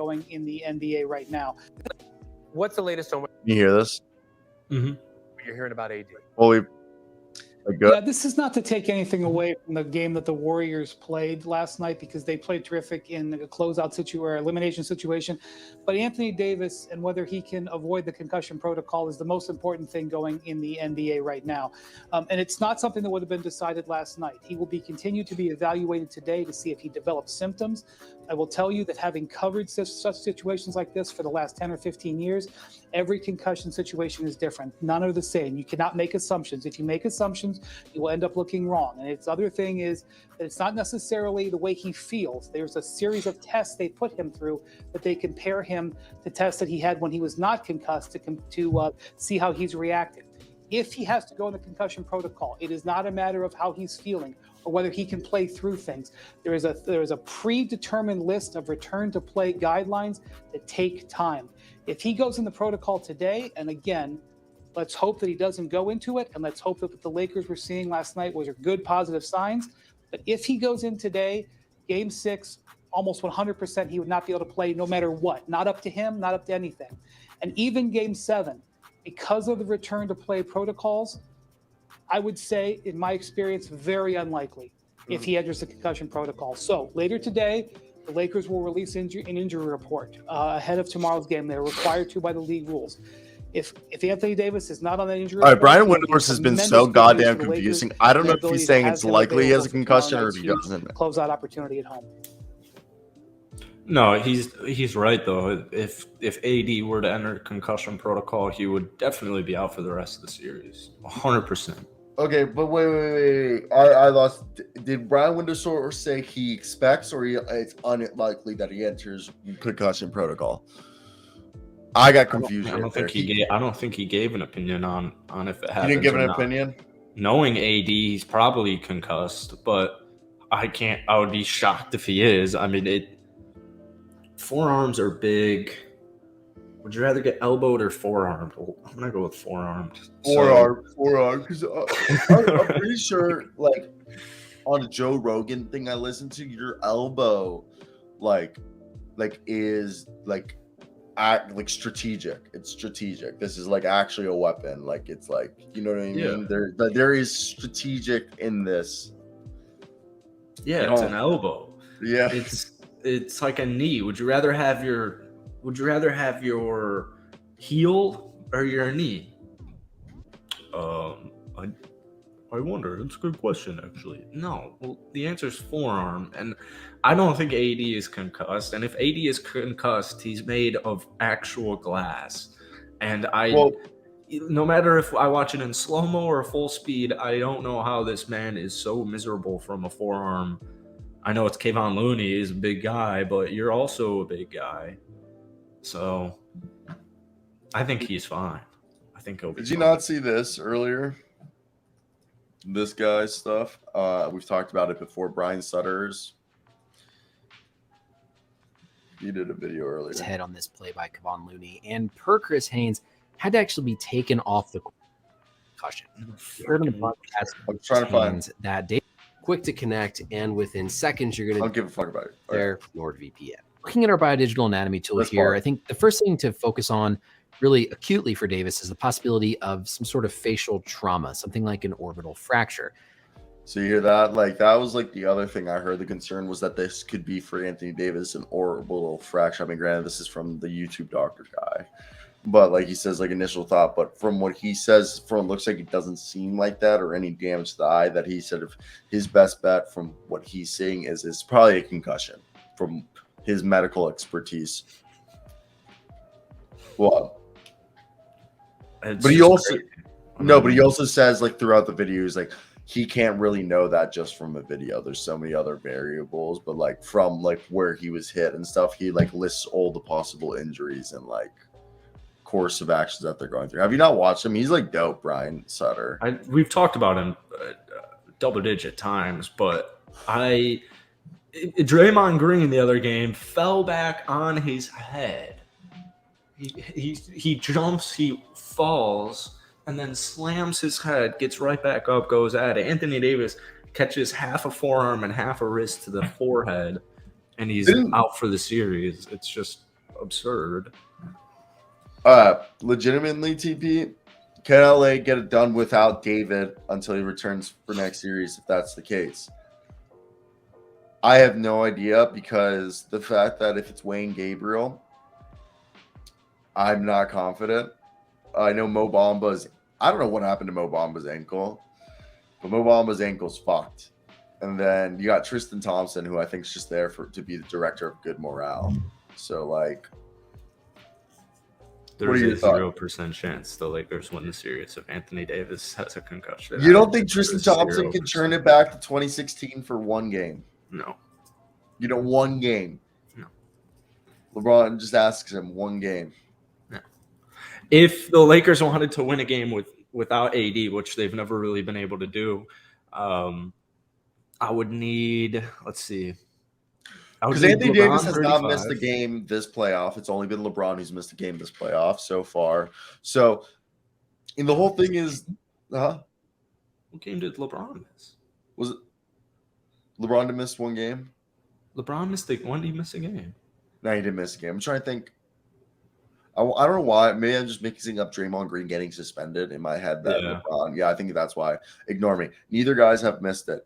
going in the NBA right now. What's the latest on what You hear this? you're hearing about AD? Well, Yeah, this is not to take anything away from the game that the Warriors played last night, because they played terrific in a closeout or elimination situation. But Anthony Davis and whether he can avoid the concussion protocol is the most important thing going in the NBA right now. And it's not something that would have been decided last night. He will be continued to be evaluated today to see if he develops symptoms. I will tell you that having covered such situations like this for the last 10 or 15 years, every concussion situation is different. None are the same. You cannot make assumptions. If you make assumptions, you will end up looking wrong. And its other thing is that it's not necessarily the way he feels. There's a series of tests they put him through that they compare him to tests that he had when he was not concussed to see how he's reacted. If he has to go in the concussion protocol, it is not a matter of how he's feeling or whether he can play through things. There is a predetermined list of return to play guidelines that take time. If he goes in the protocol today, and again, let's hope that he doesn't go into it, and let's hope that what the Lakers were seeing last night was good positive signs. But if he goes in today, Game 6, almost 100%, he would not be able to play no matter what. Not up to him, not up to anything. And even Game 7, because of the return to play protocols, I would say, in my experience, very unlikely if he enters the concussion protocol. So later today, the Lakers will release an injury report ahead of tomorrow's game. They're required to by the league rules. If Anthony Davis is not on that injury report, all right, Brian Windhorst has been so goddamn confusing. I don't know if he's saying it's likely he has a concussion or if he doesn't. Close-out opportunity at home. No, he's right though. If AD were to enter concussion protocol, he would definitely be out for the rest of the series, 100%. Okay, but wait. I lost. Did Brian Windhorst say he expects or it's unlikely that he enters concussion protocol? I got confused. I don't think he gave an opinion on if it happens. He didn't give an opinion. Knowing AD, he's probably concussed, but I would be shocked if he is. I mean, forearms are big. Would you rather get elbowed or forearmed? I'm gonna go with forearmed. Forearm. Because I'm pretty sure, like on a Joe Rogan thing I listened to, your elbow, is strategic. It's strategic. This is like actually a weapon. Like it's like, you know what I mean? Yeah. There is strategic in this. Yeah, it's an elbow. Yeah, it's like a knee. Would you rather have your heel or your knee? I wonder. That's a good question, actually. No, well, the answer is forearm, and I don't think AD is concussed. And if AD is concussed, he's made of actual glass. And no matter if I watch it in slow-mo or full speed, I don't know how this man is so miserable from a forearm. I know it's Kevon Looney, he's a big guy, but you're also a big guy. So I think he's fine. I think he'll be Did you not see this earlier? This guy's stuff. We've talked about it before. Brian Sutter's. He did a video earlier. His head on this play by Kevon Looney, and per Chris Haynes, had to actually be taken off the concussion. Heard on the podcast. I'm trying to find that data. Quick to connect, and within seconds, you're going to. I don't give a fuck about it. There, NordVPN. Looking at our biodigital anatomy tool here, I think the first thing to focus on really acutely for Davis is the possibility of some sort of facial trauma, something like an orbital fracture. So you hear that? Like that was like the other thing I heard. The concern was that this could be for Anthony Davis an orbital fracture. I mean, granted, this is from the YouTube doctor guy, but like he says, like initial thought. But from what he says, from looks like it doesn't seem like that or any damage to the eye. That he said if his best bet from what he's seeing is it's probably a concussion from his medical expertise. Well. But he also says like throughout the videos, like he can't really know that just from a video. There's so many other variables, but like from like where he was hit and stuff, he like lists all the possible injuries and like course of actions that they're going through. Have you not watched him? He's like dope, Brian Sutter. We've talked about him double-digit times, but Draymond Green the other game fell back on his head. He jumps, he falls, and then slams his head, gets right back up, goes at it. Anthony Davis catches half a forearm and half a wrist to the forehead, and he's out for the series. It's just absurd. Legitimately, TP, can LA get it done without David until he returns for next series? If that's the case, I have no idea, because the fact that if it's Wayne Gabriel, I'm not confident. I know Mo Bamba's. I don't know what happened to Mo Bamba's ankle, but Mo Bamba's ankle's fucked. And then you got Tristan Thompson, who I think is just there to be the director of good morale. So, like, There's a 0% chance the Lakers win the series if Anthony Davis has a concussion. You don't think Tristan Thompson can turn it back to 2016 for one game? No. You know, one game. No. LeBron just asks him one game. No. If the Lakers wanted to win a game without AD, which they've never really been able to do, I would need, let's see. Because Anthony Davis has not missed a game this playoff. It's only been LeBron who's missed a game this playoff so far. So, and the whole thing is, what game did LeBron miss? Was it LeBron to miss one game? LeBron missed when did he miss a game? No, he didn't miss a game. I'm trying to think. I don't know why. Maybe I'm just mixing up Draymond Green getting suspended in my head. That LeBron. Yeah, I think that's why. Ignore me. Neither guys have missed it.